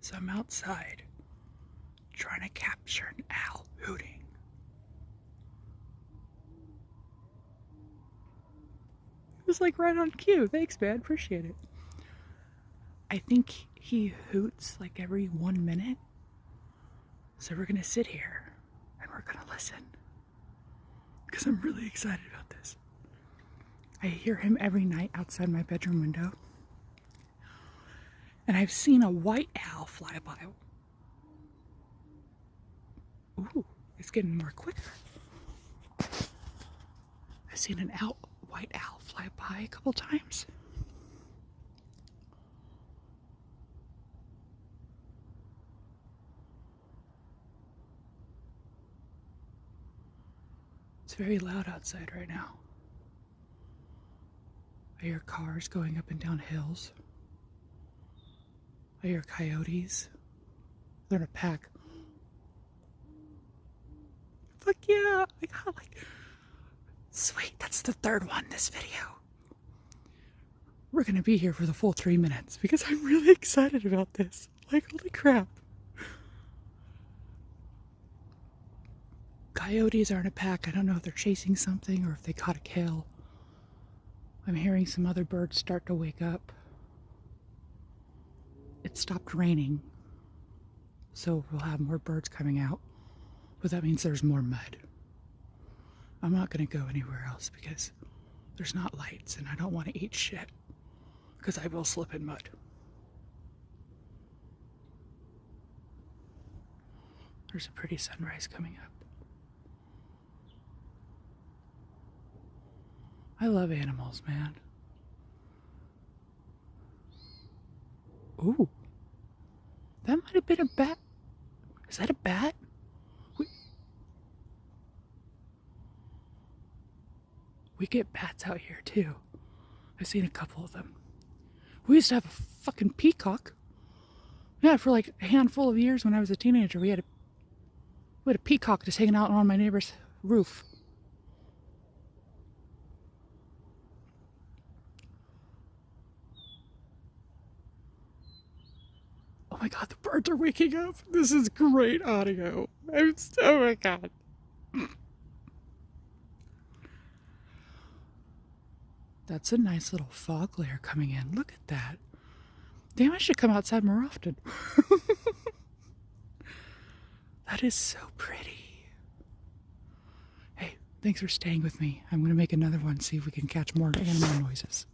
So I'm outside trying to capture an owl hooting. It was like right on cue. Thanks, man. Appreciate it. I think he hoots like every 1 minute. So we're gonna sit here and we're gonna listen. Because I'm really excited about this. I hear him every night outside my bedroom window. And I've seen a white owl fly by. Ooh, it's getting more quicker. I've seen an white owl fly by a couple times. It's very loud outside right now. I hear cars going up and down hills. I hear coyotes. They're in a pack. Fuck yeah! I got like... Sweet, that's the third one this video. We're gonna be here for the full 3 minutes because I'm really excited about this. Like, holy crap. Coyotes are in a pack. I don't know if they're chasing something or if they caught a kill. I'm hearing some other birds start to wake up. It stopped raining, so we'll have more birds coming out, but that means there's more mud. I'm not going to go anywhere else because there's not lights and I don't want to eat shit because I will slip in mud. There's a pretty sunrise coming up. I love animals, man. Ooh. That might have been a bat. Is that a bat? We get bats out here too. I've seen a couple of them. We used to have a fucking peacock. Yeah, for like a handful of years when I was a teenager, we had a peacock just hanging out on my neighbor's roof. Oh my god, the birds are waking up. This is great audio. Oh my god. That's a nice little fog layer coming in. Look at that. Damn, I should come outside more often. That is so pretty. Hey, thanks for staying with me. I'm going to make another one, see if we can catch more animal noises.